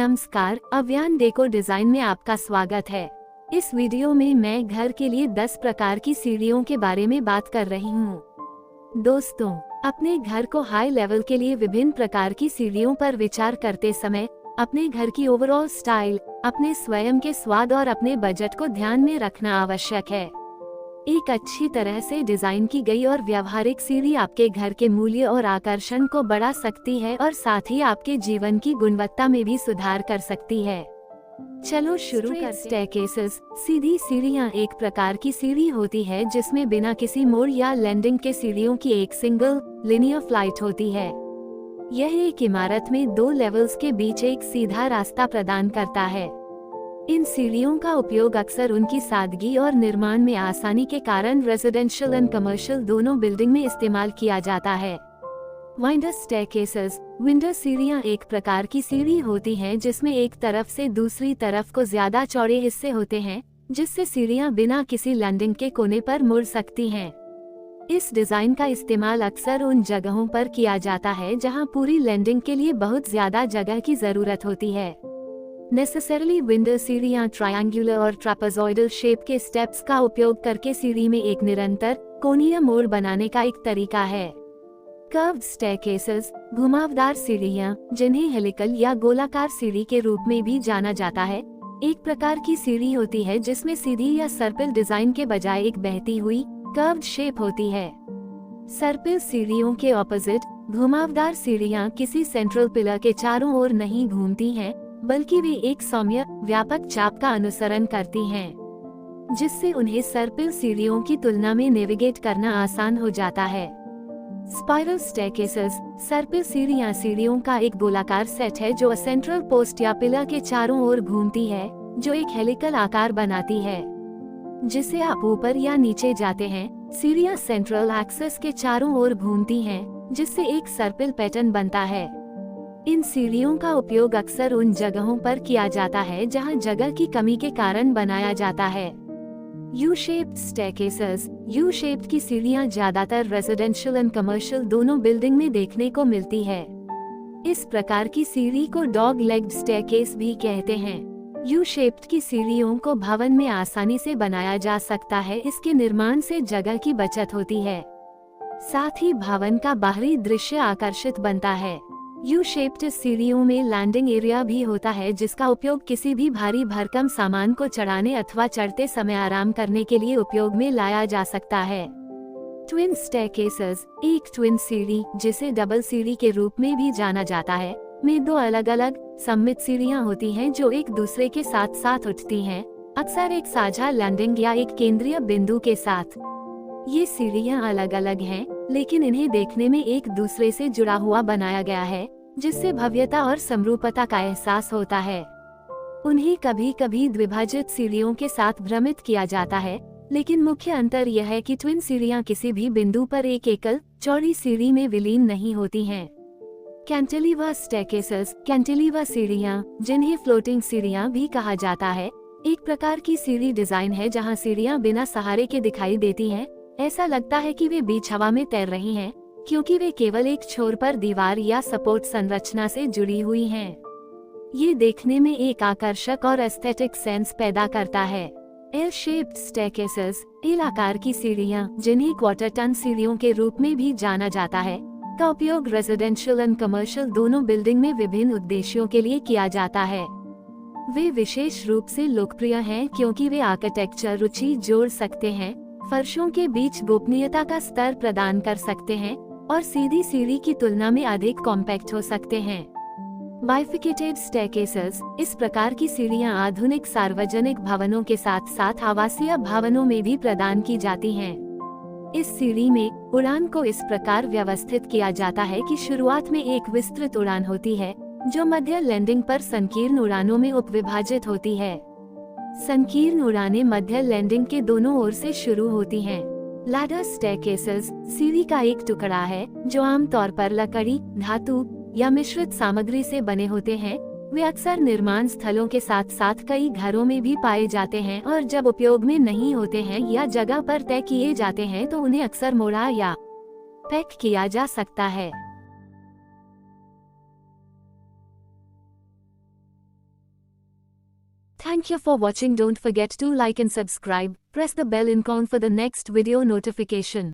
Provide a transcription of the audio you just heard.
नमस्कार, Avyan deco design में आपका स्वागत है। इस वीडियो में मैं घर के लिए 10 प्रकार की सीढ़ियों के बारे में बात कर रही हूँ। दोस्तों, अपने घर को हाई लेवल के लिए विभिन्न प्रकार की सीढ़ियों पर विचार करते समय अपने घर की ओवरऑल स्टाइल, अपने स्वयं के स्वाद और अपने बजट को ध्यान में रखना आवश्यक है। एक अच्छी तरह से डिजाइन की गई और व्यवहारिक सीढ़ी आपके घर के मूल्य और आकर्षण को बढ़ा सकती है और साथ ही आपके जीवन की गुणवत्ता में भी सुधार कर सकती है। चलो शुरू करते हैं। स्टेयरकेसेस, सीधी सीढ़ियां एक प्रकार की सीढ़ी होती है जिसमें बिना किसी मोड़ या लैंडिंग के सीढ़ियों की एक सिंगल लिनियर फ्लाइट होती है। यह एक इमारत में 2 लेवल्स के बीच एक सीधा रास्ता प्रदान करता है। इन सीढ़ियों का उपयोग अक्सर उनकी सादगी और निर्माण में आसानी के कारण रेजिडेंशियल एंड कमर्शियल दोनों बिल्डिंग में इस्तेमाल किया जाता है। विंडो स्टेयरकेसेस, विंडो सीढ़ियां एक प्रकार की सीढ़ी होती हैं जिसमें एक तरफ से दूसरी तरफ को ज्यादा चौड़े हिस्से होते हैं, जिससे सीढ़ियां बिना किसी लैंडिंग के कोने पर मुड़ सकती हैं। इस डिजाइन का इस्तेमाल अक्सर उन जगहों पर किया जाता है जहां पूरी लैंडिंग के लिए बहुत ज्यादा जगह की जरूरत होती है। नेसेसरली विंडो सीढ़ियां ट्रायंगुलर और ट्रापेजॉइडल शेप के स्टेप्स का उपयोग करके सीढ़ी में एक निरंतर कोणीय मोड़ बनाने का एक तरीका है। कर्व्ड स्टेयरकेसेस, घुमावदार सीढ़ियां, जिन्हें हेलिकल या गोलाकार सीढ़ी के रूप में भी जाना जाता है, एक प्रकार की सीढ़ी होती है जिसमें सीधी या सर्पिल डिजाइन के बजाय एक बहती हुई कर्व्ड शेप होती है। सर्पिल सीढ़ियों के ऑपोजिट, घुमावदार सीढ़ियां किसी सेंट्रल पिलर के चारों ओर नहीं घूमती हैं, बल्कि वे एक सौम्य, व्यापक चाप का अनुसरण करती हैं, जिससे उन्हें सर्पिल सीढ़ियों की तुलना में नेविगेट करना आसान हो जाता है। स्पाइरल स्टेयरकेसेस, सर्पिल सीढ़ियां सीढ़ियों का एक गोलाकार सेट है जो सेंट्रल पोस्ट या पिलर के चारों ओर घूमती है, जो एक हेलिकल आकार बनाती है। जिसे आप ऊपर या नीचे जाते हैं, सीढ़ियां सेंट्रल एक्सिस के चारों ओर घूमती हैं, जिससे एक सर्पिल पैटर्न बनता है। इन सीढ़ियों का उपयोग अक्सर उन जगहों पर किया जाता है जहां जगह की कमी के कारण बनाया जाता है। U shaped staircases, U shaped की सीढ़ियां ज्यादातर रेजिडेंशियल एंड कमर्शियल दोनों बिल्डिंग में देखने को मिलती है। इस प्रकार की सीढ़ी को डॉग लेग्ड स्टेयरकेस भी कहते हैं। यू शेप्ड की सीढ़ियों को भवन में आसानी से बनाया जा सकता है, इसके निर्माण से जगह की बचत होती है। साथ ही भवन का बाहरी दृश्य आकर्षित बनता है। यू शेप्ड सीढ़ियों में लैंडिंग एरिया भी होता है जिसका उपयोग किसी भी भारी भरकम सामान को चढ़ाने अथवा चढ़ते समय आराम करने के लिए उपयोग में लाया जा सकता है। ट्विन स्टेयरकेसेस, एक ट्विन सीढ़ी, जिसे डबल सीढ़ी के रूप में भी जाना जाता है, में 2 अलग अलग सममित सीढ़ियां होती हैं जो एक दूसरे के साथ साथ उठती हैं, अक्सर एक साझा लैंडिंग या एक केंद्रीय बिंदु के साथ। ये सीढ़ियां अलग अलग हैं, लेकिन इन्हें देखने में एक दूसरे से जुड़ा हुआ बनाया गया है, जिससे भव्यता और समरूपता का एहसास होता है। उन्हें कभी कभी द्विभाजित सीढ़ियों के साथ भ्रमित किया जाता है, लेकिन मुख्य अंतर यह है कि ट्विन सीढ़ियां किसी भी बिंदु पर एक एकल चौड़ी सीढ़ी में विलीन नहीं होती हैं। कैंटिलीवर स्टेयरकेसेस, कैंटिलीवर सीढ़ियां, जिन्हें फ्लोटिंग सीढ़ियां भी कहा जाता है, एक प्रकार की सीढ़ी डिजाइन है जहां सीढ़ियां बिना सहारे के दिखाई देती हैं। ऐसा लगता है कि वे बीच हवा में तैर रही हैं, क्योंकि वे केवल एक छोर पर दीवार या सपोर्ट संरचना से जुड़ी हुई हैं। ये देखने में एक आकर्षक और एस्थेटिक सेंस पैदा करता है। एल शेप्ड स्टेयरकेसेस, एल आकार की सीढ़ियां, जिन्हें क्वार्टर टन सीढ़ियों के रूप में भी जाना जाता है, का उपयोग रेजिडेंशियल एंड कमर्शियल दोनों बिल्डिंग में विभिन्न उद्देश्यों के लिए किया जाता है। वे विशेष रूप से लोकप्रिय हैं क्योंकि वे आर्किटेक्चर रुचि जोड़ सकते हैं, फर्शों के बीच गोपनीयता का स्तर प्रदान कर सकते हैं और सीधी सीढ़ी की तुलना में अधिक कॉम्पैक्ट हो सकते हैं। बाइफिकेटेड स्टेयरकेसेस, इस प्रकार की सीढ़ियां आधुनिक सार्वजनिक भवनों के साथ साथ आवासीय भवनों में भी प्रदान की जाती हैं। इस सीढ़ी में उड़ान को इस प्रकार व्यवस्थित किया जाता है कि शुरुआत में एक विस्तृत उड़ान होती है, जो मध्य लैंडिंग पर संकीर्ण उड़ानों में उपविभाजित होती है। संकीर्ण उड़ानें मध्य लैंडिंग के दोनों ओर से शुरू होती हैं। लैडर स्टेयरकेसेस, सीढ़ी का एक टुकड़ा है जो आमतौर पर लकड़ी, धातु या मिश्रित सामग्री से बने होते हैं। वे अक्सर निर्माण स्थलों के साथ साथ कई घरों में भी पाए जाते हैं और जब उपयोग में नहीं होते हैं या जगह पर तय किए जाते हैं तो उन्हें अक्सर मोड़ा या पैक किया जा सकता है। Thank you for watching. Don't forget to like and subscribe. Press the bell icon for the next video notification.